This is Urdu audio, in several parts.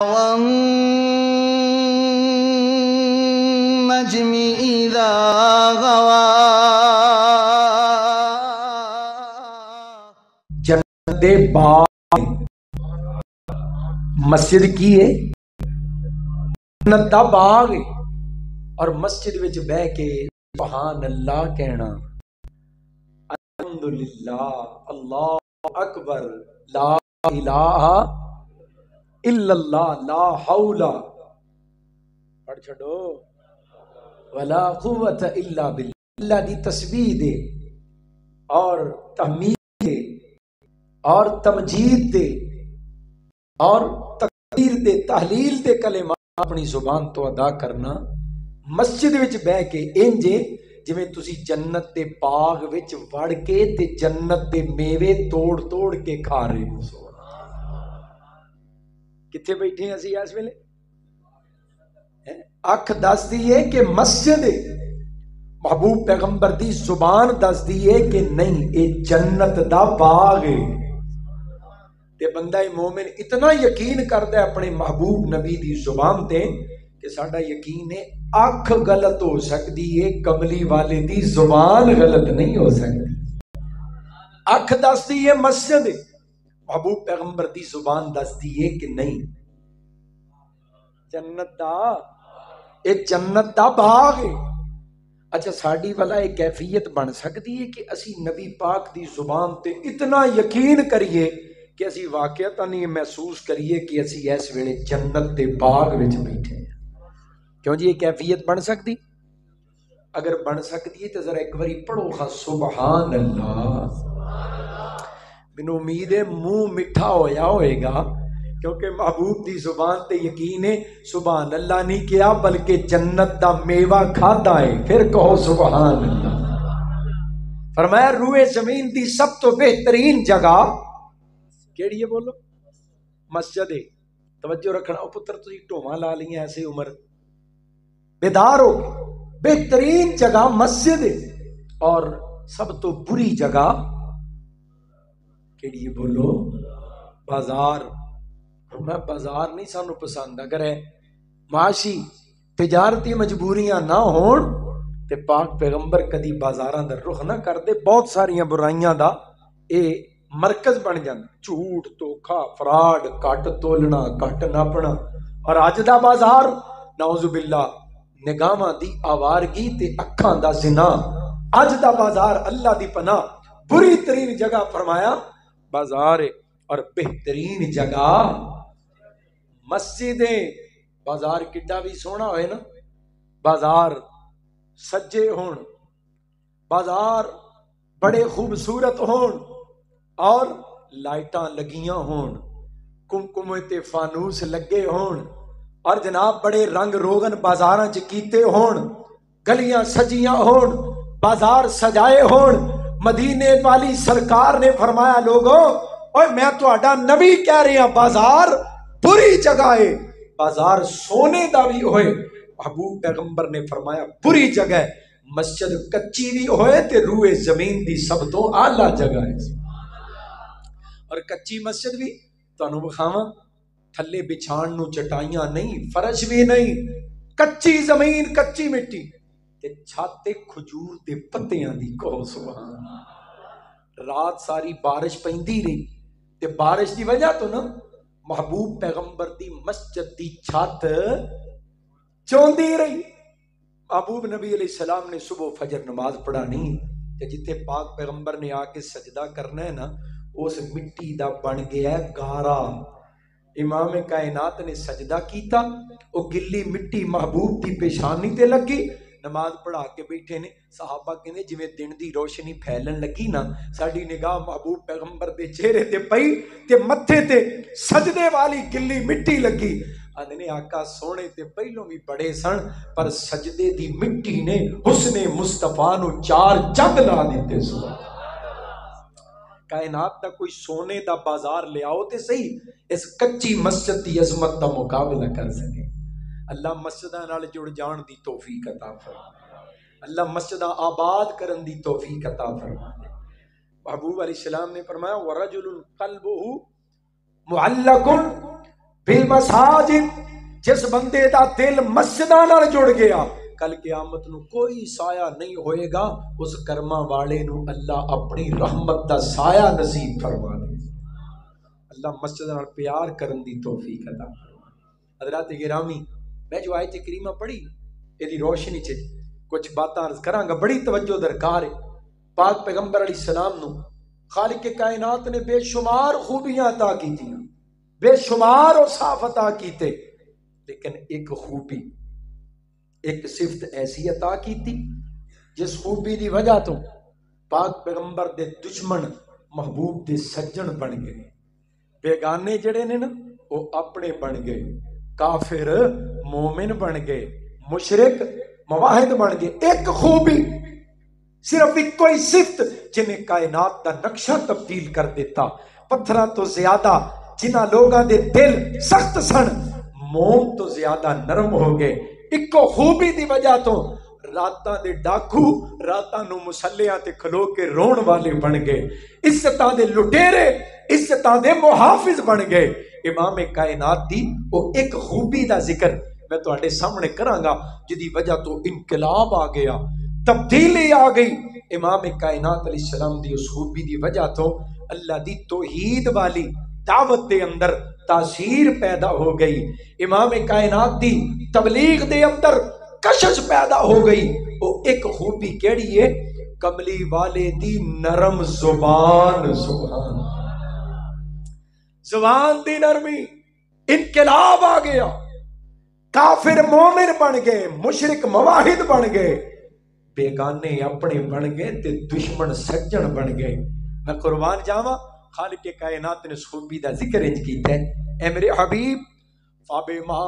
والنجم إذا غوى جنت باغ مسجد کی ہے، جنت دا باغ ہے، اور مسجد وچ بہ کے سبحان اللہ کہنا، الحمدللہ، اللہ اکبر، لا الہ الا اللہ، لا حول پڑھ چھڑو ولا قوت الا باللہ، اللہ دی تسبیح دے اور تحمید دے اور تمجید دے اور تکبیر دے تحلیل دے کلمات اپنی زبان تو ادا کرنا مسجد وچ بہ کے انجے جویں تسی جنت دے باغ وچ وڑ کے تے جنت دے میوے توڑ توڑ کے کھا رہے ہو۔ کتھے بیٹھے ہیں اسی اس ویلے؟ اکھ دس دی ہے کہ مسجد ہے، محبوب پیغمبر دی زبان دس دی ہے کہ نہیں اے جنت دا باغ ہے، تے بندہ مومن اتنا یقین کردا ہے اپنے محبوب نبی دی زبان تے کہ ساڈا یقین ہے اکھ غلط ہو سکتی ہے، کملی والے دی زبان غلط نہیں ہو سکتی۔ اکھ دس دی ہے مسجد ہے، محبوب پیغمبر دی زبان دس دی ہے کہ نہیں جنت دا، اے جنت دا باغ ہے۔ اچھا ساڈی والا ایک کیفیت بن سکتی ہے کہ اسی نبی پاک دی زبان تے اتنا یقین کریے کہ اسی واقعتاً یہ محسوس کریے کہ اسی اس ویلے جنت دے باغ وچ بیٹھے ہیں۔ کیوں جی یہ کیفیت بن سکتی؟ اگر بن سکتی ہے تو ذرا ایک باری پڑھو خا سبحان اللہ۔ مینوں امید ہے منہ میٹھا ہویا ہوئے گا کیونکہ محبوب دی زبان تے یقین ہے، سبحان اللہ نہیں کیا بلکہ جنت دا میوہ کھادا ہے، پھر کہو سبحان اللہ۔ فرمایا روئے زمین دی سب تو بہترین جگہ کیڑی ہے بولو؟ مسجد ہے۔ توجہ رکھنا او پتر تسی ٹھوواں لا لیں ایسے عمر بیدار ہو، بہترین جگہ مسجد ہے، اور سب تو بری جگہ کیڑی ہے بولو؟ بازار۔ میں بازار نہیں سانو پسند، اگر ہے معاشی تجارتی مجبوریاں نہ ہون تے پاک پیغمبر کدی بازاراں دا رخ نہ کر دے، بہت ساریاں برائیاں دا اے مرکز بن جاندے، جھوٹ دھوکا فراڈ، کٹ تولنا کٹ ناپنا، اور اج دا بازار نعوذ باللہ نگاہاں دی آوارگی تے اکھاں دا زنا، اج دا بازار اللہ دی پناہ بری ترین جگہ فرمایا بازار ہے، اور بہترین جگہ مسجد ہے۔ بازار کڈا بھی سونا ہوئے نا، بازار سجے ہون، بازار بڑے خوبصورت ہون اور لائٹاں لگیاں ہون، کمکمے تے فانوس لگے ہون، اور جناب بڑے رنگ روغن بازاراں چ کیتے ہون، گلیاں سجیاں ہون، بازار سجائے ہون۔ مدینے والی سرکار نے فرمایا لوگوں اور میں تہاڈا نبی کہہ رہا بازار بری جگہ ہے، بازار سونے دا بھی ہوئے، محبوب پیغمبر نے فرمایا بری جگہ ہے، مسجد کچی بھی ہوئے تے روئے زمین دی سب تو اعلیٰ جگہ ہے۔ اور کچی مسجد بھی تانوں بخاواں تھلے بچھان نو چٹائیاں نہیں، فرش بھی نہیں، کچی زمین کچی مٹی تے چھاتے کھجور دے پتیاں دی، کہو سبحان اللہ۔ رات ساری بارش پیندی رہی تے بارش دی وجہ تو نا محبوب پیغمبر دی مسجد دی چھت چوندی رہی۔ محبوب نبی علیہ السلام نے صبح فجر نماز پڑھانی تے جتھے پاک پیغمبر نے آ کے سجدہ کرنا ہے نا اس مٹی دا بن گیا ہے گارا۔ امام کائنات نے سجدہ کیتا، او گلی مٹی محبوب دی پیشانی تے لگی، نماز پڑھا کے بیٹھے نے، صحابہ کہنے جویں دن دی روشنی پھیلن لگی نا ساڈی نگاہ محبوب پیغمبر دے چہرے تے پئی تے متھے تے سجدے والی گلی مٹی لگی۔ آدھنے آقا سونے تے پہلوں بھی بڑے سن پر سجدے دی مٹی نے حسن مصطفیٰ نو چار چند لا دیتے۔ سبحان کائنات دا کوئی سونے دا بازار لے آؤ تے صحیح اس کچی مسجد دی عظمت دا مقابلہ کر سکے۔ اللہ مسجداں نال جڑ جان دی توفیق عطا فرمائے، اللہ مسجداں آباد کرن دی توفیق عطا فرمائے۔ محبوب علیہ السلام نے فرمایا وَرَجُلٌ قَلْبُهُ مُعَلَّقٌ بالمساجد، جس بندے دا دل مسجداں نال جڑ گیا کل قیامت نو کوئی سایہ نہیں ہوئے گا، اس کرما والے نو اللہ اپنی رحمت دا سایہ نصیب فرما دے۔ اللہ مسجد نال پیار کرن دی توفیق عطا فرما۔ حضرات گرامی، میں جو آیت کریمہ پڑھی ایدی روشنی چ کچھ باتاں عرض کراں گا، بڑی توجہ درکار ہے۔ پاک پیغمبر علیہ السلام نو خالق کائنات نے بے شمار خوبیاں عطا کیتیاں، بے شمار اوصاف عطا کیتے، لیکن ایک خوبی، ایک صفت ایسی عطا کیتی جس خوبی دی وجہ تو پاک پیغمبر دے دشمن محبوب دے سجن بن گئے، بیگانے جڑے نے نا وہ اپنے بن گئے، کافر مومن بن گئے، مشرک مواحد بن گئے۔ ایک خوبی، صرف ایک کوئی صفت جنہیں کائنات دا نقشہ تبدیل کر دیتا۔ پتھراں تو زیادہ جنہ لوگاں دے دل سخت سن، موم تو زیادہ نرم ہو گئے۔ ایک خوبی دی وجہ تو راتاں دے ڈاکو راتاں نو مسلیاں تے کھلو کے رون والے بن گئے، عزتاں دے لٹیرے عزتاں دے محافظ بن گئے۔ امام کائنات دی وہ ایک خوبی دا ذکر میں تواڈے سامنے کراں گا جدی وجہ تو انقلاب آ گیا، تبدیلی آ گئی۔ امام کائنات علیہ السلام دی اس خوبی دی وجہ تو اللہ دی توحید والی دعوت دے اندر تاثیر پیدا ہو گئی، امام کائنات دی تبلیغ دے اندر کشش پیدا ہو گئی۔ وہ ایک خوبی کیڑی ہے؟ کملی والے دی نرم زبان، سبحان زبان دی نرمی، انقلاب آ گیا، کافر مومن بن گئے، مشرک مواحد بن گئے، بیگانے اپنے بن گئے تے دشمن سجن بن گئے۔ میں قربان جاواں، خالق کائنات نے خوبی دا ذکر انج کیتا ہے، اے میرے حبیب فَبِمَا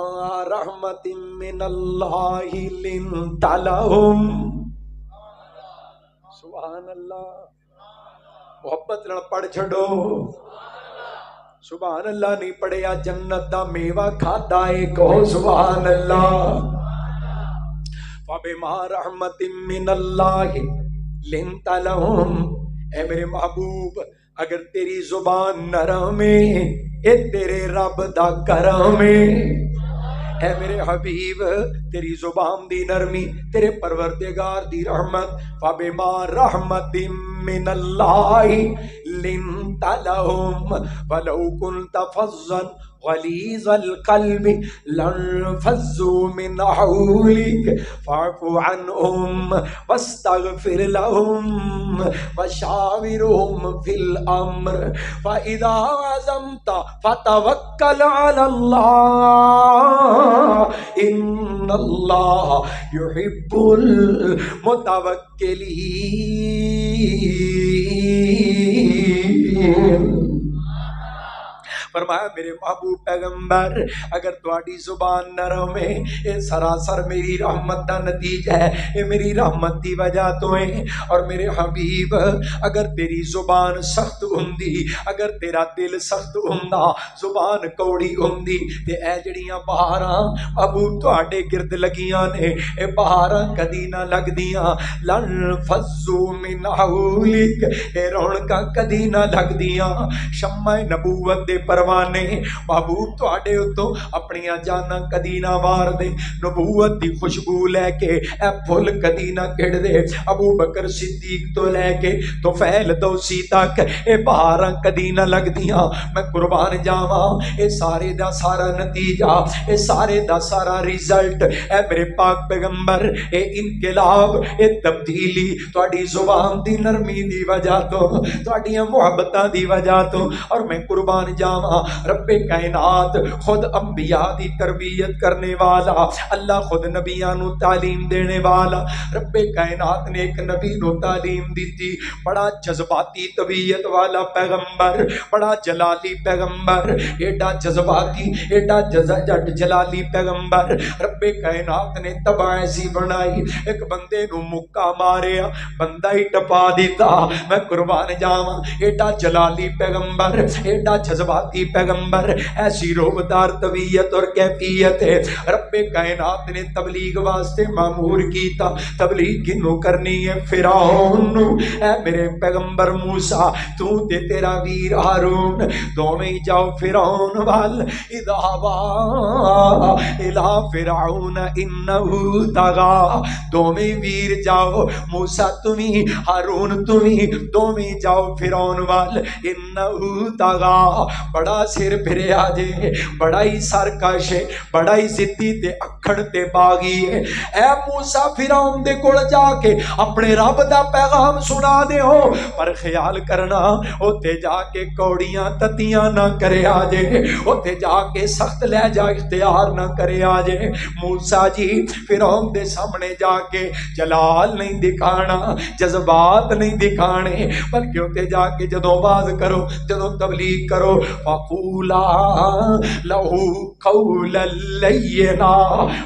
رَحْمَةٍ مِّنَ اللَّهِ لِنْتَ لَهُمْ۔ سبحان اللہ، محبت نال پڑھ چھڑو، سبحان اللہ نہیں پڑھیا جنت دا میوہ کھادا ہے، کہو سبحان اللہ۔ فَبِمَا رَحْمَةٍ مِّنَ اللَّهِ لِنْتَ لَهُمْ۔ اے میرے محبوب، اگر تیری زبان نرم ہے، اے تیرے رب دا کرم ہے۔ اے میرے حبیب، تیری زبان دی نرمی، تیرے پروردگار دی رحمت، فَبِمَا رَحْمَةٍ مِّنَ اللَّهِ لِنْتَ لَهُمْ وَلَوْ كُنْتَ فَظًّا غلیظ القلب لانفضوا من حولك فاعف عنهم واستغفر لهم وشاورهم في الامر فاذا عزمت فتوكل على الله ان الله يحب المتوکلین۔ فرمایا میرے محبوب پیغمبر، اگر تواڈی زبان نرم ہے، اے سراسر میری رحمت دا نتیجہ ہے، اے میری رحمت دی وجہ تو ہے۔ اور میرے حبیب، اگر تیری زبان سخت ہوندی، اگر تیرا دل سخت ہوندا، زبان کوڑی ہوندی، تے اے جڑیاں بہاراں ابو تواڈے گرد لگیاں نے، اے بہاراں کدی نہ لگدیاں۔ لانفضوا من حولک، اے رونقاں کدی نہ لگدیاں۔ شمع نبوت دے پروانے محبوب تواڈے اتوں اپنیاں جاناں کدی نہ وار دے، نبوت دی خوشبو لے کے اے پھل کدی نہ کھڑ دے۔ ابو بکر صدیق تو لے کے طفیل دوسی تک اے بہاراں کدی نہ لگدیاں۔ میں قربان جاواں، اے سارے دا سارا نتیجہ، اے سارے دا سارا رزلٹ، اے میرے پاک پیغمبر، اے انقلاب، اے تبدیلی تواڈی زبان دی نرمی دی وجہ تو، تواڈیاں محبتاں دی وجہ تو۔ اور میں قربان جاواں، رب کائنات خود انبیاء دی تربیت کرنے والا، اللہ خود نبیاں نو تعلیم دینے والا، رب کائنات نے ایک نبی نو تعلیم دیتی، بڑا جذباتی طبیعت والا پیغمبر، بڑا جلالی پیغمبر، ایڈا جذباتی، ایڈا جلالی پیغمبر، رب کائنات نے تباہ ایسی بنائی، ایک بندے نو مکہ ماریا، بندہ ہی ٹپا دیتا۔ میں قربان جاواں، ایڈا جلالی پیغمبر، ایڈا جذباتی نبی پیغمبر ایسی روبدار طبیعت اور کیفیت ہے. رب کائنات نے تبلیغ واسطے مامور کیتا. تبلیغ کنوں کرنی ہے؟ فرعون نو. اے میرے پیغمبر موسیٰ تو تے تیرا ویر ہارون دوویں جاؤ فرعون وال. اذهبا الى فرعون انه طغى. دوویں ویر جاؤ موسیٰ تمہیں ہارون تمہیں دوویں جاؤ فرعون وال. انه طغى بڑا سر پھریا جے بڑا ہی سرکش ہے بڑا ہی ضدی تے اکھڑ تے باغی ہے. اے موسیٰ فرعون دے کول جا کے اپنے رب دا پیغام سنا دے ہو پر خیال کرنا اوتے جا کے کوڑیاں تتیاں نہ کرے آجے اوتے جا کے سخت لہجہ اختیار نہ کرے آجے. موسیٰ جی فرعون دے سامنے جا کے جلال نہیں دکھانا جذبات نہیں دکھانے بلکہ اوتے جا کے جدوں باز کرو جدوں تبلیغ کرو فقولا لہو قولا لینا.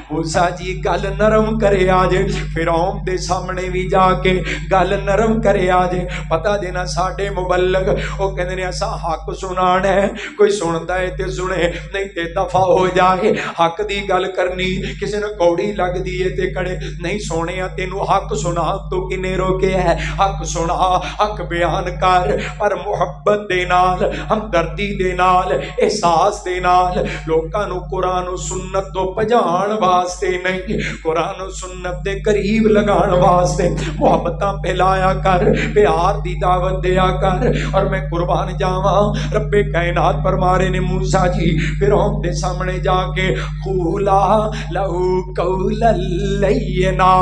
موسیٰ جی گل نرم کرے آجے فرعون دے سامنے بھی جا کے گل نرم کرے آجے. پتہ دینا ساڈے مبلغ او کہندے نے اساں حق سنانا ہے کوئی سندا ہے تے سنے نہیں تے دفع ہو جائے. حق دی گل کرنی کسی نے کوڑی لگ دی ہے تے کڑے نہیں سونیا تینوں حق سنا تو کنے روکے ہے. حق سنا حق بیان کر پر محبت دے نال ہمدردی دے نال احساس دے نال. لوکاں نو قرآن و سنت تو پجان واسطے نہیں قرآن و سنت دے قریب لگان واسطے محبتاں پھیلایا کر پیار دی دعوت دیا کر. اور میں قربان جاواں رب کائنات فرمارے نے موسیٰ جی فرعون دے سامنے جا کے قولا لہو قولا لینا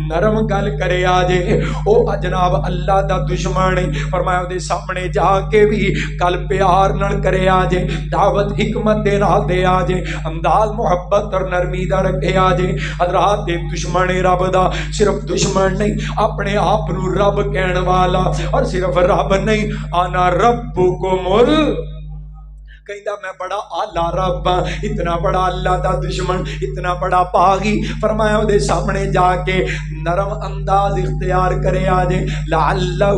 نرم گل کرے آجے. او جناب اللہ دا دشمن فرمایا دے سامنے جا کے بھی گل پیار نال کرے آجے دعوت حکمت دے نال دے آجے انداز محبت اور نرمی دا رکھے آجے. حضرات دے دشمن رب دا صرف دشمن نہیں اپنے آپ نو رب کہن والا اور صرف رب نہیں آنا ربکم کہندا میں بڑا اعلیٰ رب ہاں. اتنا بڑا اللہ دا دشمن اتنا بڑا باغی فرمایا دے سامنے جا کے نرم انداز اختیار کرے آجے لعلہ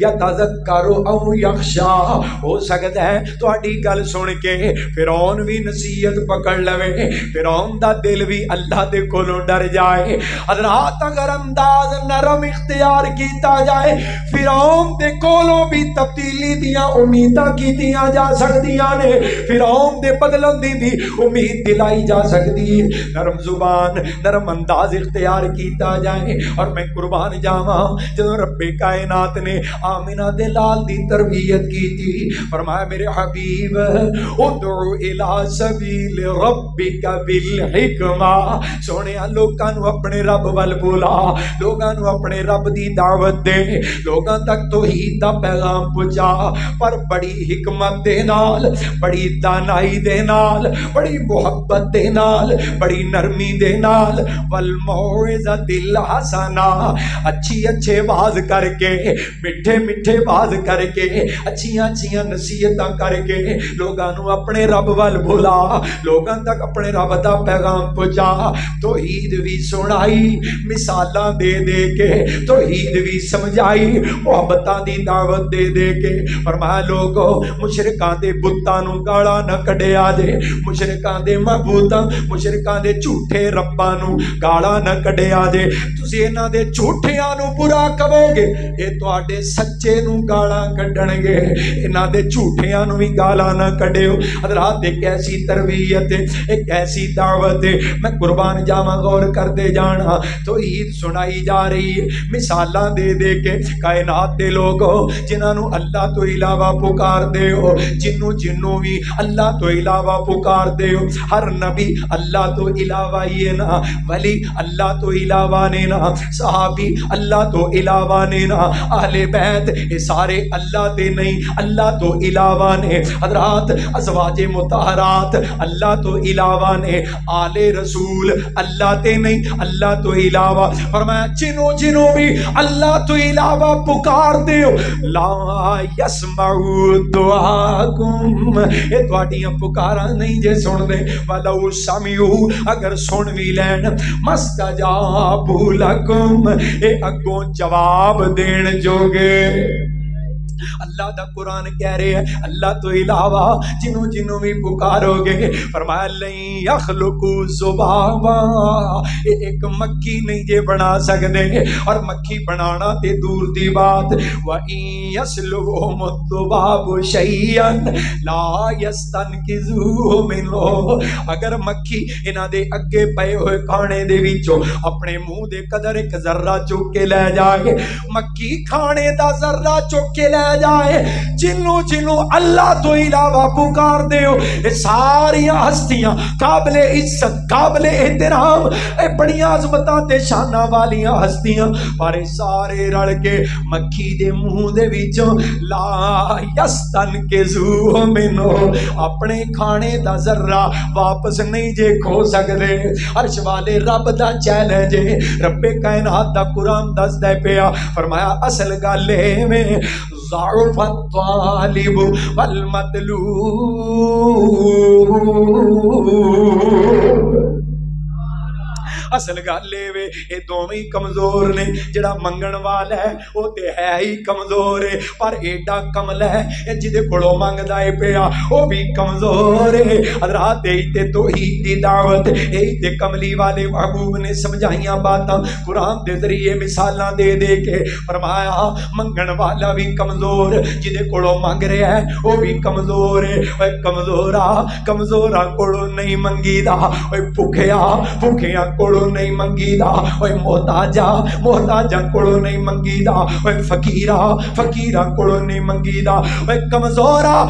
یتذکر او یخشا. ہو سکتا ہے تہاڈی گل سن کے فرعون بھی نصیحت پکڑ لوے فرعون دا دل بھی اللہ دے کولوں ڈر جائے. حضرات اگر انداز نرم اختیار کیتا جائے فرعون دے کولوں بھی تبدیلی دیاں امیداں کیتیاں جا سکتیاں نے فرعون دے بدلن دی بھی امید دلائی جا سکتی ہے. نرم زبان نرم انداز اختیار کیتا جائے. اور میں قربان جاواں جدوں رب کائنات نے آمنہ دے لال دی تربیت کی تھی فرمایا میرے حبیب ادعو الی سبیل ربک بالحکمہ. سونیا لوکاں نو اپنے رب ول بلا لوکاں نو اپنے رب دی دعوت دے لوکاں تک توحید دا پیغام پہنچا پر بڑی حکمت دے نال بڑی دانائی دے نال بڑی محبت دے نال بڑی نرمی دے نال والموعظۃ الحسنہ اچھی اچھے واز کر کے میٹھے میٹھے واز کر کے اچھیاں اچھیاں نصیحتاں کر کے لوگاں نو اپنے رب ول بھلا لوگاں تک اپنے رب دا پیغام پہنچا. توحید بھی سنائی مثالاں دے دے کے توحید بھی سمجھائی محبتاں دی دعوت دے دے کے. فرمایا لوگو مشرکاں دے بتاں نو گالاں نہ کڈیا جے مشرکاں دے معبوداں مشرکاں دے جھوٹے رباں نو گالاں نہ کڈیا جے. تسی انہاں دے جھوٹیاں نو برا کہو گے اے تواڈے سچے نو گالاں کڈن گے انہاں دے جھوٹیاں نو وی گالاں نہ کڈیو. حضرات ایک ایسی تربیت ہے ایک ایسی دعوت ہے میں قربان جاواں غور کرتے جانا. توحید سنائی جا رہی ہے مثالاں دے دے کے کائنات دے لوگو جنہاں نو اللہ تو علاوہ پکار دے ہو جنوں بھی اللہ تو علاوہ پکار دے ہو. ہر نبی اللہ تو علاوہ ہی ہے نا ولی اللہ تو علاوہ نے نا صحابی اللہ تو علاوہ نے نا اہل بیت یہ سارے اللہ دے نہیں اللہ تو علاوہ نے. حضرات ازواج مطہرات اللہ تو علاوہ نے آل رسول اللہ تے نہیں اللہ تو علاوہ. فرمایا جنوں بھی اللہ تو علاوہ پکار دے ہو لا یسمعوا دعاکم اے تواڈیاں پکاراں نہیں جے سن دے ولو سمعوا اگر سن وی لین مستجابوا لکم اے اگوں جواب دین جوگے اللہ دا قرآن کہہ رہے ہیں اللہ تو علاوہ جنوں جنوں بھی پکارو گے فرمایا لن یخلقوا ذبابا ایک مکھی نہیں جے بنا سکدے اور مکھی بنانا تے دور دی بات وَإِن يَسْلُبْهُمُ الذُّبَابُ شَيْئًا لَا يَسْتَنْقِذُوهُ مِنْهُ اگر مکھی انہاں دے اگے پئے ہوئے کھانے دے وچوں اپنے منہ دے قدر ایک ذرہ چک کے لے جائے مکھی کھانے دا ذرہ چک کے لے جائے جنوں جنوں اللہ تو علاوہ پکار دے ہو ساری ہستیاں قابل عزت قابل احترام بڑی عظمتاں تے شاناں والیاں ہستیاں پر سارے رل کے مکھی دے منہ دے وچوں لا یستنقذوہ منہ اپنے کھانے دا ذرہ واپس نہیں جے کھو سکدے عرش والے رب دا چیلنج رب کائنات دا قرآن دس دے پیا فرمایا اصل گل میں ضعف الطالب والمطلوب اصل گل اے اے دوویں کمزور نے جڑا منگن والا ہے او تے ہے ہی کمزور ہے پر ایڈا کمل ہے جدے کولوں منگدا اے پیا او بھی کمزور ہے حضرات تے توحید دی دعوت اے تے کملی والے محبوب نے سمجھائیاں باتاں قرآن دے ذریعے مثالاں دے دے کے فرمایا منگن والا بھی کمزور جدے کولوں منگ رہا ہے او بھی کمزور ہے اوے کمزورا کولوں نہیں منگیدا اوے بھکھیا کولوں نہیں منگیدا اوے محتاجا کولوں نہیں منگیدا اوے فقیرا کولوں نہیں منگیدا اوے کمزورا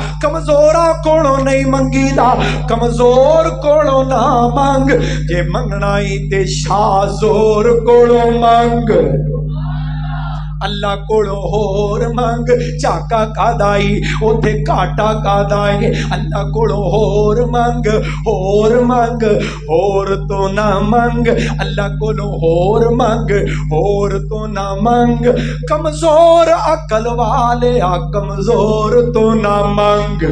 کولوں نہیں منگیدا کمزور کولوں نہ منگ جے منگنا ہی تے شاہ زور کولوں منگ اللہ کولوں ہور منگ چاکا کادائی اوتھے کاٹا کادائی اللہ کولوں ہور منگ ہور تو نہ منگ اللہ کولوں ہور تو نہ منگ کمزور عقل والے کمزور تو نہ منگ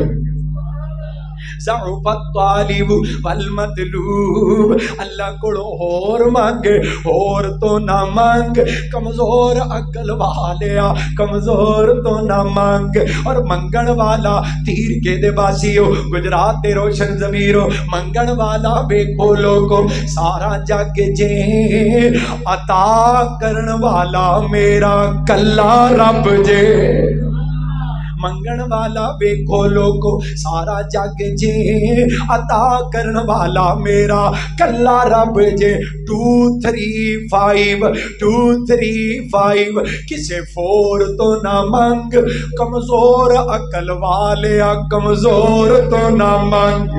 ضعف الطالب والمطلوب اللہ کولوں ہور منگ ہور تو نہ منگ کمزور عقل والیا کمزور تو نہ منگ اور منگن والا تیر کے دے باسیو گجرات دے روشن ضمیرو منگن والا بے کھولو کو سارا جگ جے عطا کرن والا میرا کلا رب جے منگن والا بے کھولو کو سارا جگ جے عطا کرن والا میرا کلا رب جے 2 3 5 کسے 4 تو نہ منگ کمزور عقل والے کمزور تو نہ منگ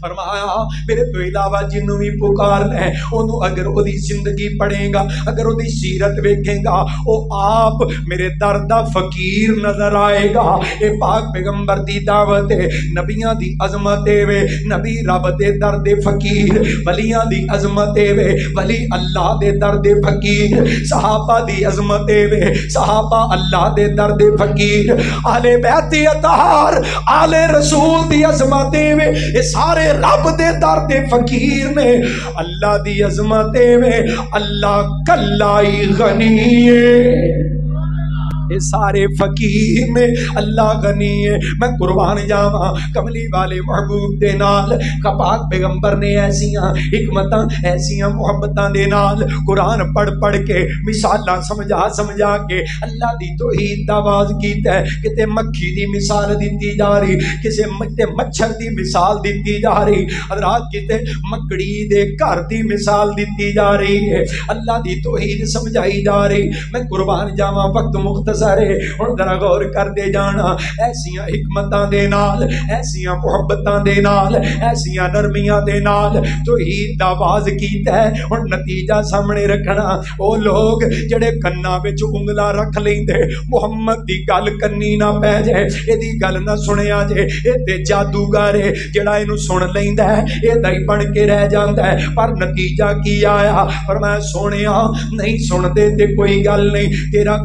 فرمایا میرے تو علاوہ جنوں بھی پکار لے انہوں اگر وہ دی زندگی پڑھیں گا اگر وہ دی سیرت ویکھیں گا وہ آپ میرے دردہ فقیر نظر آئے گا اے پاک پیغمبر دی دعوت ہے نبیاں دی عظمت وے نبی رب دے درد فقیر ولیاں دی عظمت وے ولی اللہ دے درد فقیر صحابہ دی عظمت وے صحابہ اللہ دے درد فقیر اہل بیت اطہار آل رسول دی عظمت وے یہ سارے رب دے درد فقیر نے اللہ دی عظمت میں اللہ کلائی غنی ہے یہ سارے فقیر میں اللہ غنی ہے میں قربان جاواں کملی والے محبوب دے نال پاک پیغمبر نے ایسیاں حکمتاں ایسیاں محبتاں دے نال قرآن پڑھ کے مثالاں سمجھا کے اللہ دی توحید دا آواز کیتا ہے کتے مکھی دی مثال دیتی جا رہی کسے مچھر دی مثال دیتی جا رہی حضرات کتے مکڑی دے گھر دی مثال دیتی جا رہی ہے اللہ دی توحید سمجھائی جا رہی میں قربان جاواں وقت مختصر سارے اور ذرا غور کر دے جانا ایسیاں حکمتاں دے نال ایسیاں محبتاں دے نال ایسیاں نرمیاں دے نال توحید دا آواز کیتا ہے اور نتیجہ سامنے رکھنا او لوگ جڑے کنا وچ انگلا رکھ لیندے محمد دی گل کنی نہ پے جائے اے دی گل نہ سنیا جے اے تے جادوگر ہے جڑا اینو سن لیندا ہے اے دائی بن کے رہ جاندا ہے پر نتیجہ کی آیا فرمایا سونیا نہیں سن دے تے کوئی گل نہیں تیرا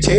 6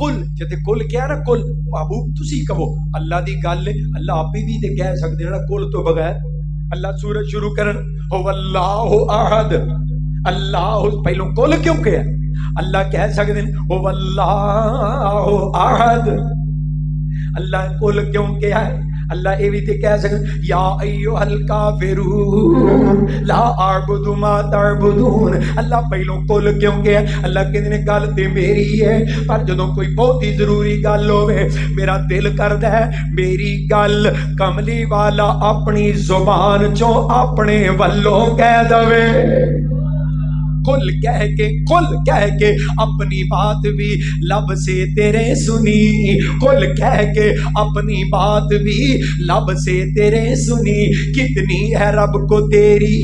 کل جتے کل کیا نا کل محبوب تسی کہو اللہ دی گل ہے اللہ آپ بھی تے کہہ سکدے نا کل تو بغیر اللہ سورت شروع کرن هو اللہ احد اللہ پہلو کل کیوں کہا اللہ کہہ سکدے هو اللہ احد اللہ کل کیوں کہا ہے اللہ اے بھی تے کہہ سکتے یا ایوہ الکافرون لا اعبد ما تعبدون اللہ پہلوں کل کیوں گیا اللہ کہتے ہیں گل تے میری ہے پر جدوں کوئی بہت ہی ضروری گل ہوئے میرا دل کردا ہے میری گل کملی والا اپنی زبان چوں اپنے ولوں کہہ دوے کل کہہ کے اپنی بات بھی لب سے تیرے سنی کل کہہ کے اپنی بات بھی لب سے تیرے سنی کتنی ہے رب کو تیری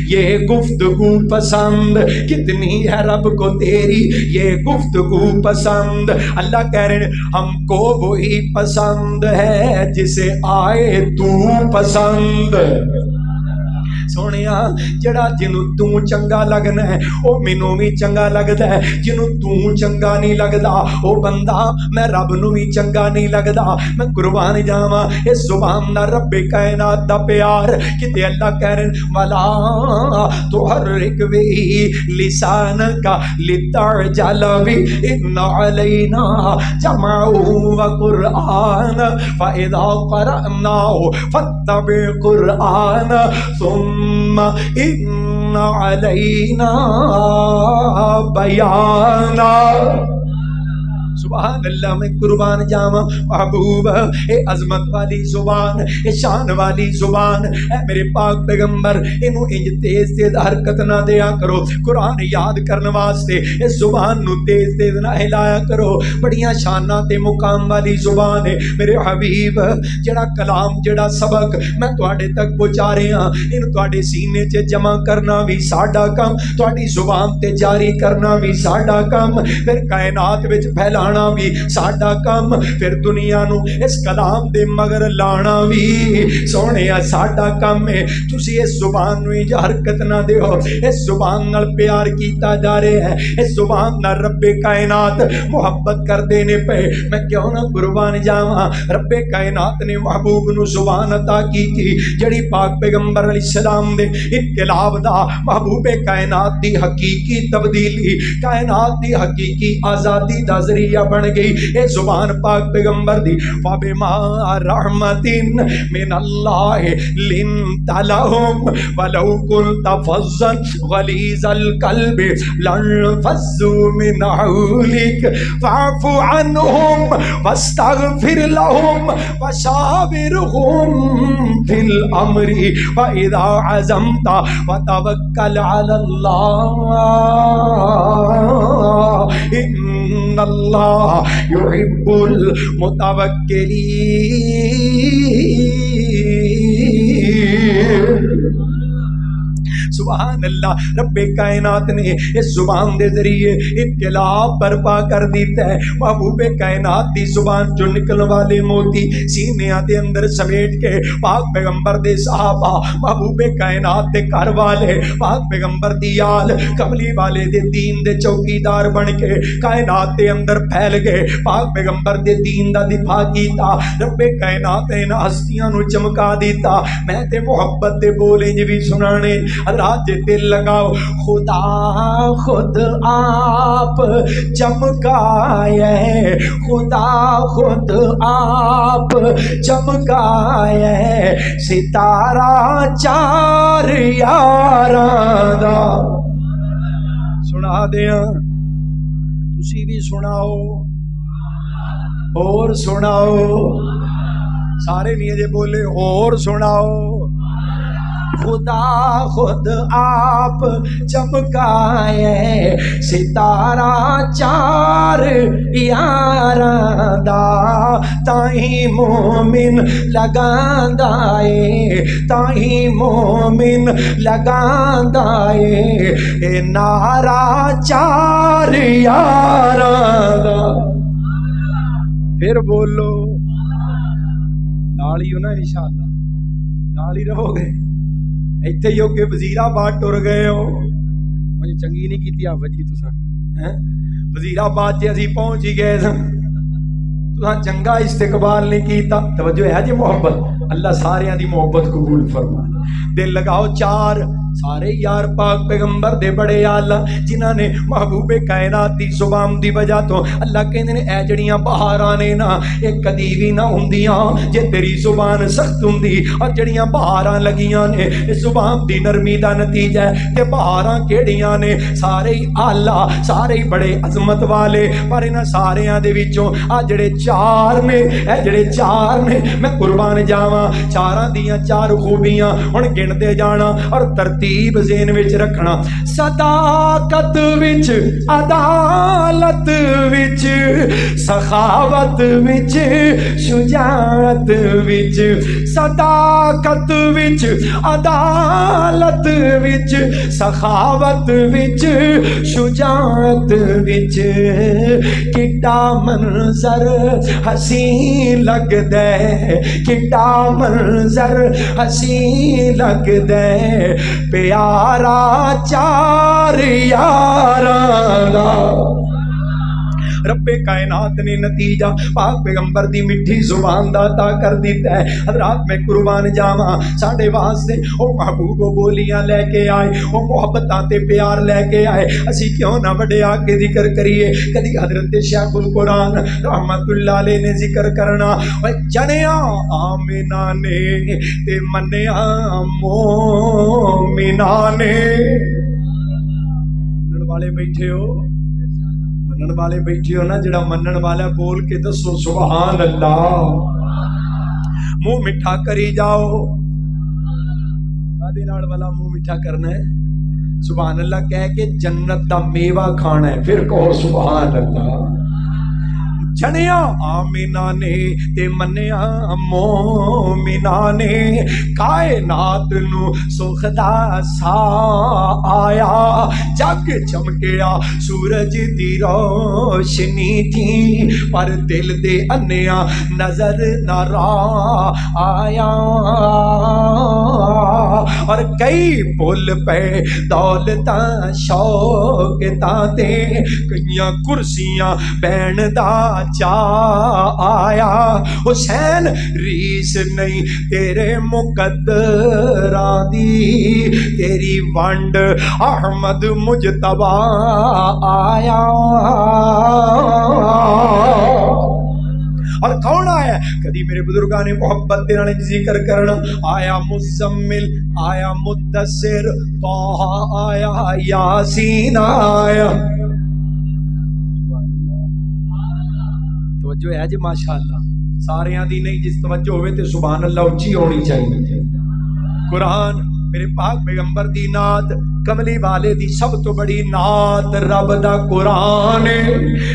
یہ گفتگو پسند کتنی ہے رب کو تیری یہ گفتگو پسند اللہ کہہ رہے ہیں ہم کو وہی پسند ہے جسے آئے تو پسند سونیا جڑا جنوں تو چنگا لگنا ہے او مینوں بھی چنگا لگدا ہے جنوں تو چنگا نہیں لگدا او بندہ میں رب نوں بھی چنگا نہیں لگدا میں قربان جاواں اس زبان دا رب کائنات دا پیار کتے اللہ کہہ رہے ولا تحرک بھی لسان کا لتعجل بھی ان علینا جمعہ و قرآن فاذا قرأناه فاتبع قرآن ثم ان علینا بیانا سبحان اللہ میں قربان جاواں محبوب اے عظمت والی زبان اے شان والی زبان اے میرے پاک پیغمبر اینو انج تیز تیز حرکت نہ دیا کرو قرآن یاد کرنے واسطے اس زبان نو تیز تیز نہ ہلایا کرو بڑیاں شاناں تے مقام والی زبان ہے میرے حبیب جڑا کلام جڑا سبق میں تواڈے تک پہنچا رہا ہاں اینو تواڈے سینے چ جمع کرنا بھی ساڈا کم تواڈی زبان تے جاری کرنا بھی ساڈا کم پھر کائنات وچ پھیلانا بھی ساڈا کم پھر دنیا نو اس کلام دے مگر لانا بھی سونے ساڈا کم ہے تسی اس زبان نو انج حرکت نہ دیو اس زبان نال پیار کیتا جا رہا ہے اس زبان نال رب کائنات محبت کر دینے پہ میں کیوں نہ قربان جاواں رب کائنات نے محبوب نو زبان عطا کی جڑی پاک پیغمبر علیہ السلام دے انقلاب دا محبوب کائنات دی حقیقی تبدیلی کائنات دی حقیقی آزادی دا ذریعہ بن گئی اے زبان پاک پیغمبر دی فبما رحمت من اللہ لنت لهم ولو كنت فظا غلیظ القلب لانفضوا من حولك فاعف عنهم واستغفر لهم وشاورهم في الامر فاذا عزمت فتوكل على الله ان اللہ يحب المتوکلین سبحان اللہ رب کائنات نے اس زبان دے ذریعے انقلاب برپا کر دیتا ہے محبوب کائنات دی زبان جو نکل والے موتی سینیاں دے اندر سمیٹ کے پاک پیغمبر دے صحابہ محبوب کائنات دے گھر والے پاک پیغمبر دی آل کملی والے دے دین دے چوکیدار بن کے کائنات دے اندر پھیل گئے پاک پیغمبر دے دین دا دفاع کیتا رب کائنات نے ہستیاں نو چمکا دیتا میں تے محبت دے بولیں جو بھی سنانے رات دل لگاؤ خدا خود آپ چمکائے خدا خود آپ چمکائے ستارہ چار یاراں دا سنا دیاں تسی بھی سناؤ اور سناؤ سارے نہیں جے بولے اور سناؤ خدا خود آپ چمکائے ستارہ چار یاراں دا تائیں مومن لگاندا اے تائیں مومن لگاندا اے اے نعرہ چار یاراں دا پھر بولو نال ہی ہو نا انشاءاللہ نال ہی رہو گے ایتھے ہی ہو کے وزیرآباد ٹر گئے ہو مجھے چنگی نہیں کیتی آپ وجی تساں وزیرآباد جے اسی پہنچ ہی گئے سن تو جنگا استقبال نہیں کیتا. توجہ ہے جی محبت. اللہ سارے دی محبت قبول فرما. دل لگاؤ چار سارے یار پاک پیغمبر دے بڑے آلہ جنہاں نے محبوب کائنات دی زبان دی وجہ تو اللہ کہندے نے اے جڑیاں بہاراں نے نا اے کدی وی نہ ہوندیاں جے تیری زبان سخت ہوندی. اور جڑیاں بہاراں لگیاں نے اس زبان دی نرمی دا نتیجہ ہے. تے بہاراں کیڑیاں نے سارے ہی آلہ سارے ہی بڑے عظمت والے. پر انہاں ساریاں دے وچوں آ جڑے چار نے اے جڑے چار نے میں قربان جاواں چاراں دیاں چار خوبیاں ہن گنتے جانا اور ترتیب ذہن وچ رکھنا. صداقت وچ عدالت وچ سخاوت وچ شجاعت وچ صداقت وچ عدالت وچ سخاوت وچ شجاعت وچ کڈا منظر حسین لگدا ہے کڈا منظر حسین لگدا ہے پیارا چار یاراں دا. رب کائنات نے نتیجہ پاک پیغمبر دی مٹھی زبان دا عطا کر دیتا ہے. حضرات میں قربان جاواں ساڈے واسطے او محبوب بولیاں لے کے آئے او محبتاں تے پیار لے کے آئے. اسی کیوں نہ وڈیا کے ذکر کریے. کدی حضرت شیخ القرآن رحمت اللہ علیہ نے ذکر کرنا او جنیا آمنہ نے تے منیا مومنہ نے. منن والے بیٹھے ہو منن والے بیٹھے ہو نا جڑا منن والا بول کے دسو سبحان اللہ. منہ میٹھا کری جاؤ. کادے نال والا منہ میٹھا کرنا ہے سبحان اللہ کہہ کے جنت دا میوہ کھانا ہے پھر کہو سبحان اللہ. جنیا آمنہ نے تے منیا مومنہ نے کائنات نو سخدا سا آیا. جگ چمکیا سورج دی روشنی تھی پر دل دے انیا نظر نہ آیا. اور کئی پل پہ دولتاں شوقتاں تے کئیاں کرسیاں بین دا چا آیا. حسین ریس نہیں تیرے مقدراں دی تیری ونڈ احمد مجتبی آیا. اور کون آیا کدی میرے بزرگان محبت دے نال ذکر کرنا آیا مزمل آیا مدثر طہ آیا یاسین آیا. توجہ ہے جی ماشاءاللہ ساریاں دی نہیں جس توجہ ہوئے تے سبحان اللہ اچھی ہونی چاہیے. قرآن میرے پاک پیغمبر دی نعت کملی والے دی سب تو بڑی نعت رب دا قرآن.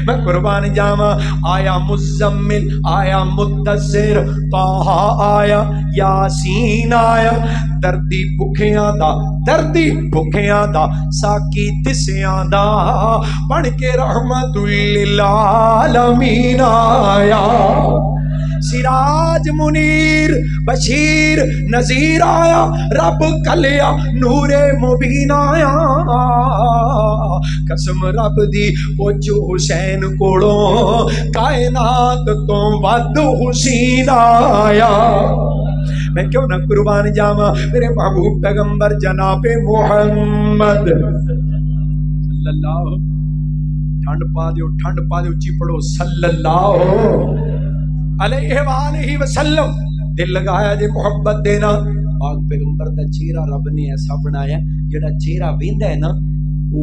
میں قربان جاواں آیا مزمل آیا مدثر طہ آیا یاسین آیا. دردی بھکھیاں دا ساکی تسیاں دا بن کے رحمت للعالمین آیا. سراج منیر بشیر نذیر آیا رب کلیا نور مبین آیا. قسم رب دی پوچھو حسین کوڑوں کائنات تو ود حسین آیا. میں کیوں نہ قربان جاواں میرے محبوب پیغمبر جناب محمد صلی اللہ. ٹھنڈ پا دیو اچھی پڑھو صلی اللہ علیہ وآلہ وسلم. دل لگایا جے محبت دینا. پاک پیغمبر دا چہرہ رب نے ایسا بنایا جڑا چہرہ ویندا ہے نا وہ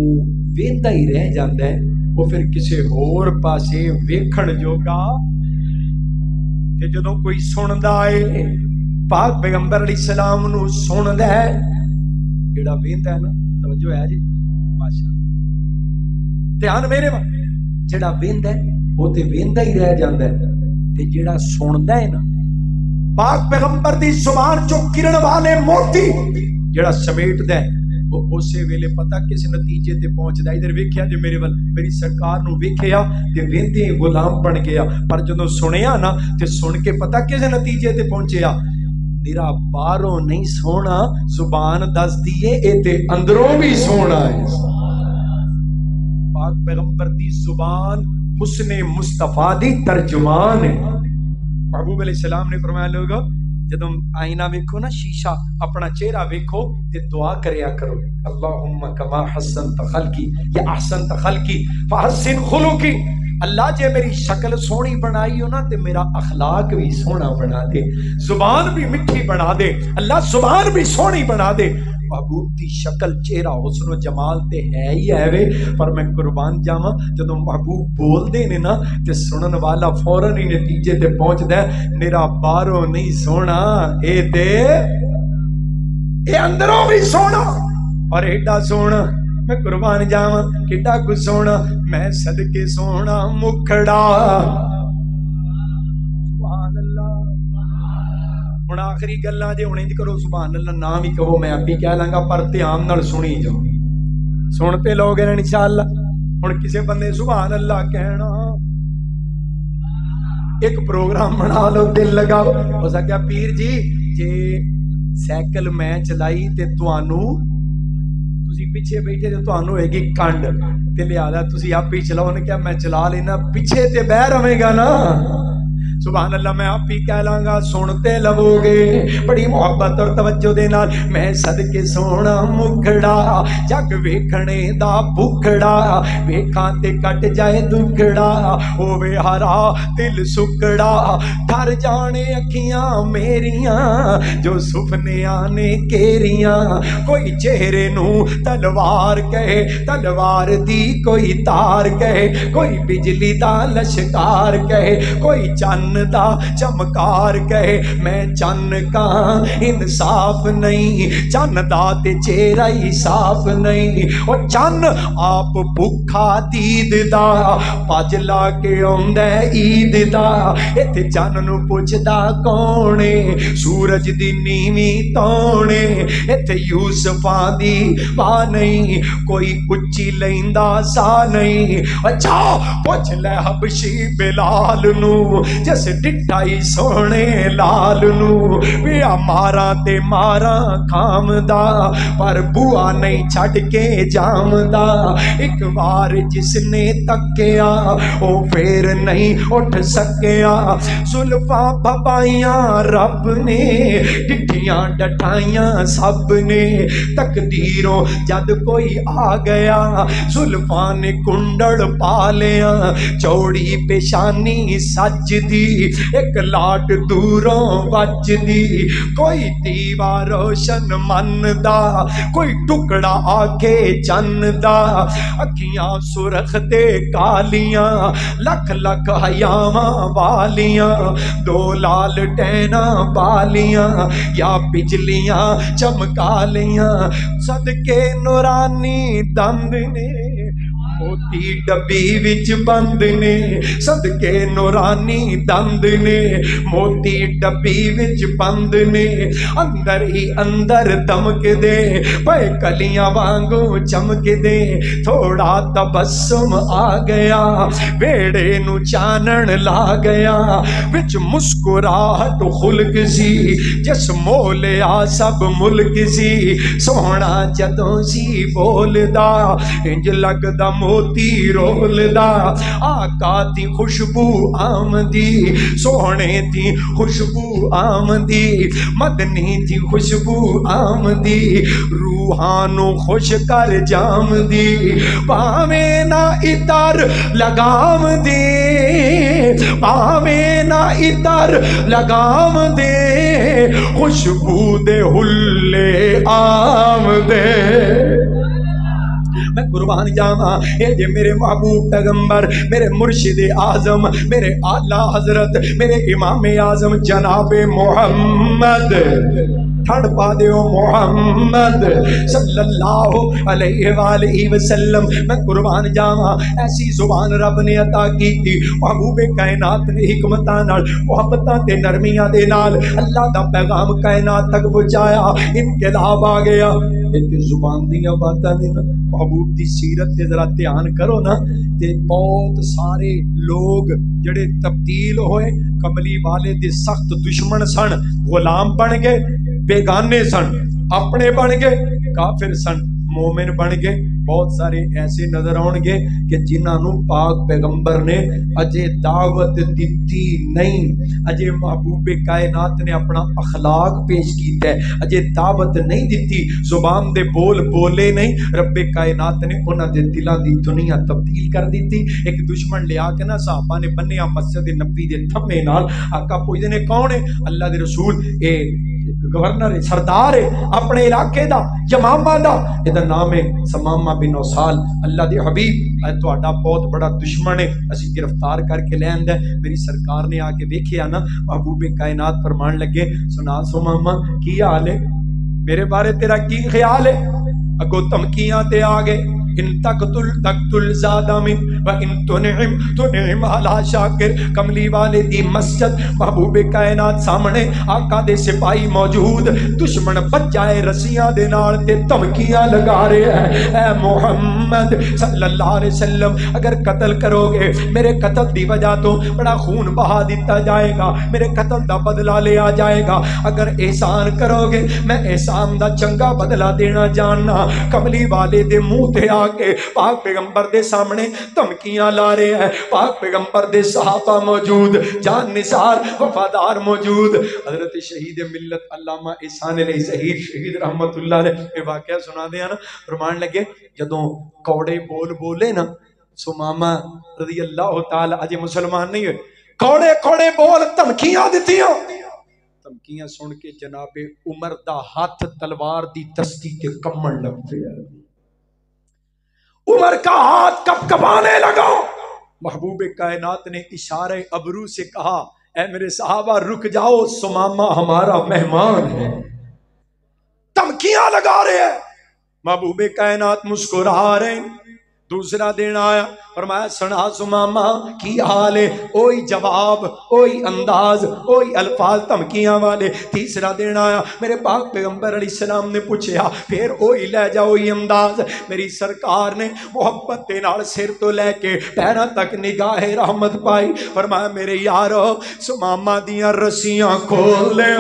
ویندا ہی رہ جاندا ہے وہ پھر کسے ہور پاسے ویکھن جوگا. تے جدوں کوئی سندا ہے پاک پیغمبر علیہ السلام نو سندا ہے جڑا ویندا ہے نا. توجہ ہے جی ماشاءاللہ دھیان میرے جڑا ویندا ہے وہ تے ویندا ہی رہ جاندا ہے تے جڑا سندا ہے نا پاک پیغمبر دی زبان چوں کرن والے موتی جڑا سمیٹدا ہے وہ اسی ویلے پتہ کس نتیجے تے پہنچدا. ادھر ویکھیا جو میرے ول میری سرکار نو ویکھیا تے ویندے غلام بن گیا پر جدوں سنیا نا تے سن کے پتہ کس نتیجے تے پہنچیا. میرا باہروں نہیں سونا زبان دس دیے اے تے اندروں بھی سونا ہے. پاک پیغمبر دی زبان حسن مصطفیٰ دی ترجمان ہے۔ محبوب علیہ السلام نے فرمایا لوگو جدوں آئینہ ویکھو نا شیشہ اپنا چہرہ ویکھو تے دعا کریا کرو اللہم کما حسنت خلقی یا احسنت خلقی فحسن خلقی، اللہ جے میری شکل سونی بنائی ہو نا تے میرا اخلاق بھی سونا بنا دے، زبان بھی مٹھی بنا دے، اللہ زبان بھی سونی بنا دے۔ محبوب دی شکل چہرہ حسن و جمال تے ہے ہی ہے وے، پر میں قربان جاواں جدوں محبوب بول دے نے نا تے سنن والا فوراً ہی نتیجے تے پہنچدا ہے، میرا باہروں نہیں سونا اے تے اے اندروں بھی سونا، اور ایڈا سونا میں قربان جاواں کڈا کو سونا، میں صدقے سونا مکھڑا سبحان اللہ۔ ہن آخری گلاں جے ہن انج کرو سبحان اللہ نام ہی کہو، میں ابھی کہہ لاں گا پر دھیان نال سنی جاؤ، سنتے لوگ ہیں انشاءاللہ۔ ہن کسے بندے سبحان اللہ کہنا ایک پروگرام بنا لو، دل لگاؤ، ہو سکیا پیر جی جے سائیکل میں چلائی تے تانوں تسی پیچھے بیٹھے تے تانوں ہوئے گی کنڈ تے لہذا تسی آپ ہی چلاؤ، نے کیا میں چلا لینا، پیچھے تے بہ رہے گا نا۔ سبحان اللہ میں آپ ہی کہہ لاں گا، سنتے لو گے بڑی محبت اور توجہ دے نال، میں صدقے سونا مکھڑا جگ ویکھنے دا بھکھڑا، ویکھاں تے کٹ جائے دکھڑا، ہووے ہرا دل سکڑا، ڈر جانے اکھیاں میریاں جو سپنیاں نے کیریاں، کوئی چہرے نو تلوار کہے تلوار دی کوئی تار کہے، کوئی بجلی دا لشکار کہے، کوئی چن دا چمکار کہے، میں چن کہاں انصاف نہیں، چن دا تے چہرہ ہی صاف نہیں، اور چن آپ بھکھا دید دا پج لا کے آندا عید دا، ایتھے چن نو پوچھدا کونے سورج دی نیویں تونے، ایتھے یوسفاں دی ماں نہیں کوئی اچھی لیندا سا نہیں، اچھا پوچھ لے حبشی بلال نو جس ڈٹائی سونے لال نو، پیا مارا تے مارا کھام دا پر بوا نہیں چھڑ کے جام دا، ایک بار جس نے تکیا او پھر نہیں اٹھ سکیا، زلفاں بھپائیاں رب نے ڈٹھیاں ڈٹھائیاں سب نے، تقدیروں جد کوئی آ گیا زلفاں نے کنڈڑ پا لیا، چوڑی پیشانی سج دی ایک لاٹ دوروں بج دی، کوئی دیوا روشن من دا کوئی ٹکڑا آکے چن دا، اکھیاں سرخ تے کالیاں لکھ لکھ حیاواں والیاں، دو لال ٹینا بالیاں یا بجلیاں چمکا لیاں، صدقے نورانی دند نے موتی ڈبی وچ بند نے، صدقے نورانی دند نے موتی ڈبی وچ بند نے، اندر ہی اندر دمک دے پے کلیاں وانگوں چمک دے، تھوڑا تبسم آ گیا بیڑے نو چانن لا گیا، وچ مسکراہٹ خلق سی جس مولیا سب ملک سی، سونا جدوں سی بولدا انج لگدا موتی رولدا، آقا دی خوشبو آمدی سونے دی خوشبو آمدی، مدنی دی خوشبو آمدی، روحانو خوش کر جام دی، پاویں نہ اتر لگام دے پاویں نہ اتر لگام دے، خوشبو دے حلے آم دے۔ میں قربان جاواں اے جے میرے محبوب پیغمبر میرے مرشد اعظم میرے اعلیٰ حضرت میرے امام اعظم جناب محمد ٹھڑ پا دیو محمد صلی اللہ علیہ وآلہ وسلم، میں قربان جاواں ایسی زبان رب نے عطا کی تھی، محبوب کائنات نے حکمتاں نال محبتاں تے نرمیاں دے نال اللہ دا پیغام کائنات تک پہنچایا، انقلاب آ گیا۔ ایک زبان دیاں باتاں نے نا محبوب دی سیرت تے ذرا دھیان کرو نا تے بہت سارے لوگ جڑے تبدیل ہوئے کملی والے دے سخت دشمن سن، غلام بن گئے، بیگانے سن، اپنے بن گئے، کافر سن، مومن بن گئے، بہت سارے ایسے نظر آؤ گے کہ جنہوں نے پاک پیغمبر نے اجے دعوت دیتی نہیں، اجے محبوب کائنات نے اپنا اخلاق پیش کیتا ہے، اجے دعوت نہیں دیتی، زبان دے بول بولے نہیں، رب کائنات نے انہاں دے دلاں دی دنیا تبدیل کر دیتی۔ ایک دشمن لیا کے نا صحابہ نے بنیا مسجد نبی دے تھمے نال، آقا پوچھدے نے کون ہے؟ اللہ دے رسول اے گورنر ہے، سردار ہے اپنے علاقے دا، یمامہ دا، یہ نام ہے سمامہ بن اوسال۔ اللہ دے حبیب اے تہاڈا بہت بڑا دشمن ہے، اسی گرفتار کر کے لے آندا ہے۔ میری سرکار نے آ کے ویکھیا نا، محبوب کائنات فرمان لگے سنا سمامہ کی حال ہے، میرے بارے تیرا کی خیال ہے؟ اگو دھمکیاں تے آ گئے، ان تقتل زادہ من و ان تنعم علی شاکر۔ کملی والے دی مسجد، محبوب کائنات سامنے، آقا دے سپاہی موجود، دشمن بچائے رسیاں دے نال تے دھمکیاں لگا رہے ہیں، اے محمد صلی اللہ علیہ وسلم اگر قتل کرو گے میرے قتل دی وجہ تو بڑا خون بہا دیتا جائے گا، میرے قتل دا بدلہ لیا جائے گا، اگر احسان کرو گے میں احسان دا چنگا بدلہ دینا جاننا۔ کملی والے دے منہ تے آ کے پاک پیغمبر دے سامنے دھمکیاں لا رہے ہیں، پاک پیغمبر دے صحابہ موجود، جان نثار وفادار موجود۔ حضرت شہید ملت علامہ احسان علیہ ظہیر شہید رحمت اللہ علیہ یہ واقعہ سنا دیا نا، فرمان لگے جدوں کوڑے بول بولے نا سمامہ رضی اللہ تعالی اجے مسلمان نہیں ہوئے، کوڑے کوڑے بول دھمکیاں دتیاں، دھمکیاں سن کے جناب عمر دا ہاتھ تلوار دی دستی تے کمن لگ پیا، عمر کا ہاتھ کپ کپانے لگا۔ محبوب کائنات نے اشارے ابرو سے کہا اے میرے صحابہ رک جاؤ، سمامہ ہمارا مہمان ہے۔ دھمکیاں لگا رہے ہیں، محبوب کائنات مسکرا رہے ہیں۔ دوسرا دن آیا، فرمایا سنا سمامہ کی حال ہے، اوہی جواب، اوہی انداز، اوہی الفاظ دھمکیاں والے۔ تیسرا دن آیا، میرے پاک پیغمبر علیہ السلام نے پوچھا، پھر اوہی لہجہ، اوہی انداز۔ میری سرکار نے محبت دے نال سر تو لے کے پیراں تک نگاہ رحمت پائی، فرمایا میرے یارو سمامہ دیاں رسیاں کھول لے،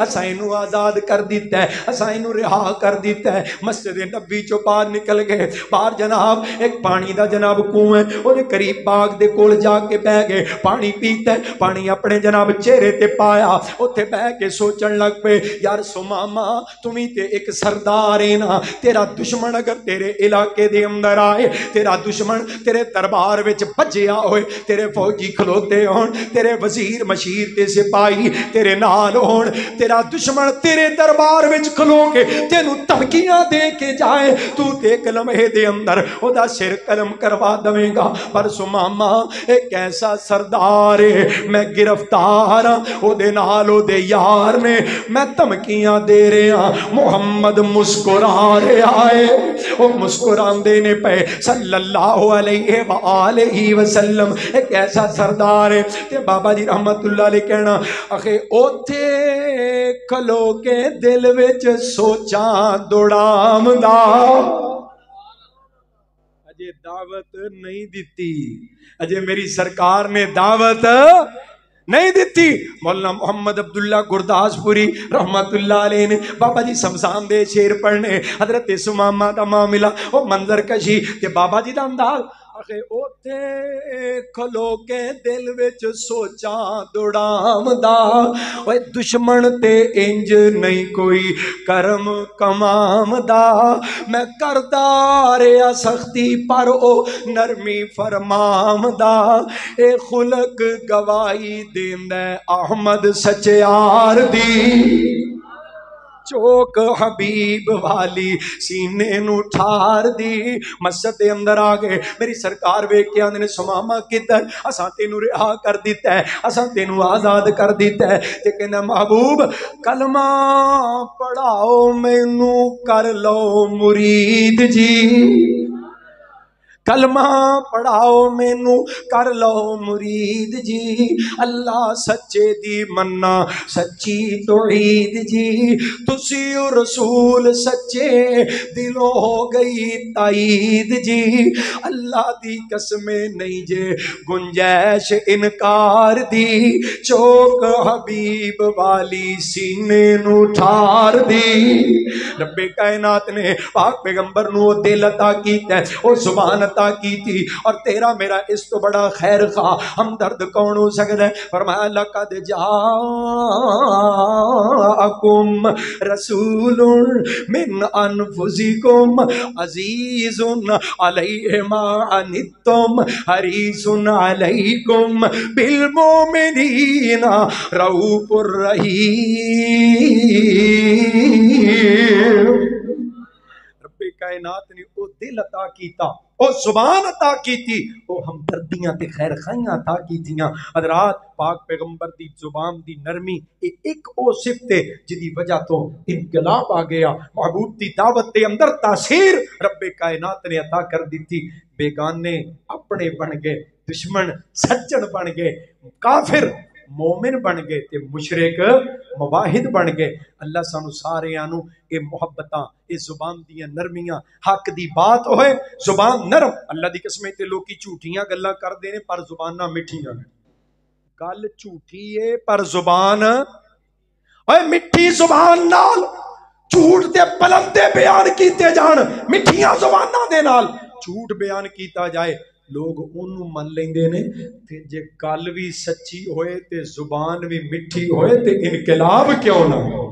اساں اینو آزاد کر دیتا ہے، اساں اینو رہا کر دیتا ہے۔ مسجد نبی چوں باہر نکل گئے، باہر جناب ایک پانی دا جناب کنویں، وہ قریب باغ دے کول جا کے بہ گئے، پانی پیتا ہے، پانی اپنے جناب چہرے تے پایا، اوتھے بہ کے سوچن لگ پے یار سمامہ تمہیں تے ایک سردار ہے نا، تیرا دشمن اگر تیرے علاقے دے اندر آئے، تیرا دشمن تیرے دربار وچ بجیا ہوئے، تیرے فوجی کھلوتے ہون، تیرے وزیر مشیر تے سپاہی تیرے نال ہون، تیرا دشمن تیرے دربار وچ کھلو کے تینوں دھمکیاں دے کے جائے، تو تے ایک لمحے دے اندر او دا سر قلم کروا دویں گا، پر سمامہ ایک ایسا سردار ہے میں گرفتار ہاں، او دے نال او دے یار نے میں دھمکیاں دے رہا، محمد مسکرا رہا ہے، او مسکراندے نے پے صلی اللہ علیہ وآلہ وسلم، ایک ایسا سردار ہے۔ تے بابا جی رحمت اللہ علیہ کہنا اخے اوتھے کھلو کے دل وچ سوچاں دوڑام دا، اجے دعوت نہیں دیتی، اجے میری سرکار نے دعوت نہیں دیتی۔ مولانا محمد عبداللہ گرداس پوری رحمت اللہ علیہ نے بابا جی سمسان دے شیر پڑھنے، حضرت سمامہ دا معاملہ، وہ منظر کشی تے بابا جی دا انداز، اخے اوتے کھلو کے دل وچ سوچاں دوڑام دا، اوے دشمن تے انج نہیں کوئی کرم کمام دا، میں کردا رہیا سختی پر او نرمی فرمام دا، اے خلق گواہی دیندا احمد سچیار دی، چوک حبیب والی سینے نو ٹھار دی۔ مسجد دے اندر آ گئے، میری سرکار ویکھ کے آندے نے سمامہ کدھر، اساں تینوں رہا کر دیتا ہے، اساں تینوں آزاد کر دیتا ہے، تے کہنا محبوب کلمہ پڑھاؤ مینوں کر لو مرید جی، کلمہ پڑھاؤ مینو کر لو مرید جی، اللہ سچے دی مننا سچی توحید جی، تسی رسول سچے دلوں ہو گئی تائید جی، اللہ دی قسم نہیں جے گنجائش انکار دی، چوک حبیب والی سینے نو ٹھار دی۔ رب کائنات نے پاک پیغمبر نو دل عطا کیتا ہے، او زبان عطا کی تھی، اور تیرا میرا اس تو بڑا خیر خواہ ہمدرد کون ہو سکتا ہے؟ فرمایا لقد جاءکم رسول من انفسکم عزیز علیہ ما عنتم حریص علیکم بالمؤمنین رؤوف الرحیم۔ رب کائنات نے او دل عطا کیتا، او زبان عطا کیتی، او ہمدردیاں تے خیر خائیاں عطا کیتیاں۔ حضرات پاک پیغمبر دی زبان دی نرمی ایک او صفت ہے جدی وجہ تو انقلاب آ گیا، محبوب دی دعوت دے اندر تاثیر رب کائنات نے عطا کر دیتی، بیگانے اپنے بن گئے، دشمن سجن بن گئے، کافر مومن بن گئے تے مشرک مواحد بن گئے۔ اللہ سانو سارے آنو اے محبتاں، اے زبان دیاں نرمیاں، حق دی بات ہوئے زبان نرم، اللہ دی قسمیں تے لوکی جھوٹیاں گلاں کر دینے پر زباناں مٹھیاں، گل جھوٹی ہے پر زبان اوے مٹھی زبان نال جھوٹ تے بلندے بیان کیتے جان، مٹھیاں زباناں دے نال جھوٹ بیان کیتا جائے، لوگ انہوں من لیندے نے، تے جے گل بھی سچی ہوئے تے زبان بھی مٹھی ہوئے تے انقلاب کیوں نہ ہو۔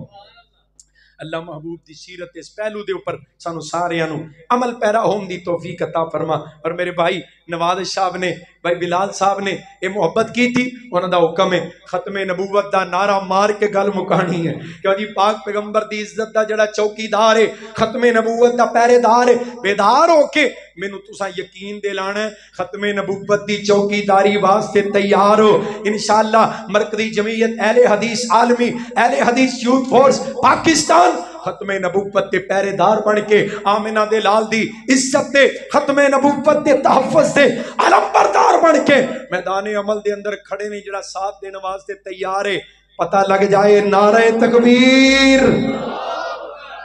اللہ محبوب دی سیرت اس پہلو دے اوپر سانو ساریاں عمل پیرا ہوم دی توفیق عطا فرما۔ اور میرے بھائی نواز صاحب نے، بھائی بلال صاحب نے یہ محبت کی تھی، انہوں دا حکم ہے ختم نبوت دا نعرہ مار کے گل مکانی ہے کہ جی پاک پیغمبر دی عزت دا جڑا چوکیدار ہے، ختم نبوت دا پہرے دار ہے، بیدار ہو کے مینوں تساں یقین دلانا ہے ختم نبوت دی چوکیداری واسطے تیار ہو۔ انشاءاللہ مرکزی جمعیت اہل حدیث عالمی، اہل حدیث یوتھ فورس پاکستان ختم نبوت دے پہرے دار بن کے آمنہ دے لال دی عزت دے، ختم نبوت دے تحفظ دے علم بردار بن کے میدان عمل دے اندر کھڑے نے، جڑا ساتھ دینے واسطے تیار ہے، پتہ لگ جائے نعرہ تکبیر،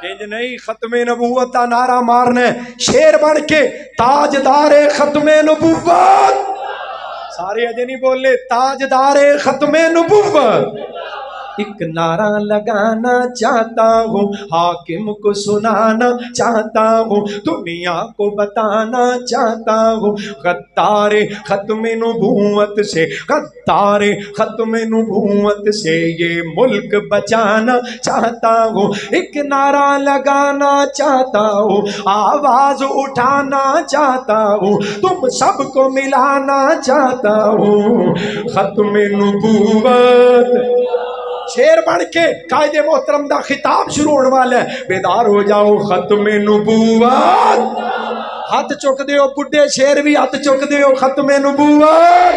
انج نہیں ختم نبوت کا نعرہ مارنا ہے، شیر بن کے تاجدار ختم نبوت، سارے اجے نہیں بولے تاجدار ختم نبوت، ایک نعرہ لگانا چاہتا ہوں، حاکم کو سنانا چاہتا ہوں، دنیا کو بتانا چاہتا ہوں، غدار ختم نبوت سے، غدار ختم نبوت سے یہ ملک بچانا چاہتا ہوں، ایک نعرہ لگانا چاہتا ہوں، آواز اٹھانا چاہتا ہوں، تم سب کو ملانا چاہتا ہوں، ختم نبوت۔ شیر بن کے قائد محترم دا خطاب شروع ہونے والا ہے، بیدار ہو جاؤ ختم نبوت، ہاتھ چک دیو بڈھے شیر بھی ہاتھ چک دیو ختم نبوت،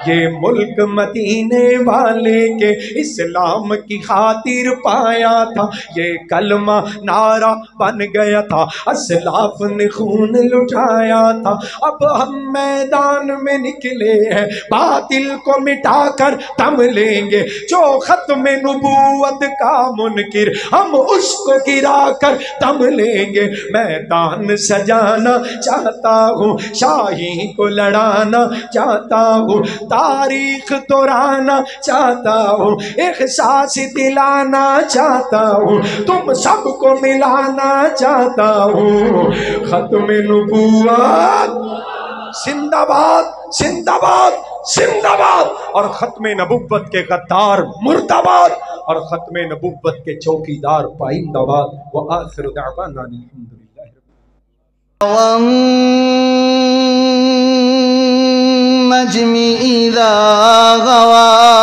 یہ ملک مدینے والے کے اسلام کی خاطر پایا تھا، یہ کلمہ نعرہ بن گیا تھا، اسلاف نے خون لٹایا تھا، اب ہم میدان میں نکلے ہیں، باطل کو مٹا کر تم لیں گے، جو ختم نبوت کا منکر ہم اس کو گرا کر تم لیں گے، میدان سجانا چاہتا ہوں، شاہی کو لڑانا چاہتا ہوں، تاریخ دہرانا چاہتا ہوں، احساس دلانا چاہتا ہوں، تم سب کو ملانا چاہتا ہوں، ختم نبوت زندہ باد زندہ باد زندہ باد، اور ختم نبوت کے غدار مردہ باد، اور ختم نبوت کے چوکیدار پائندہ باد۔ وآخر دعوانا الحمدللہ والنجم إذا غوى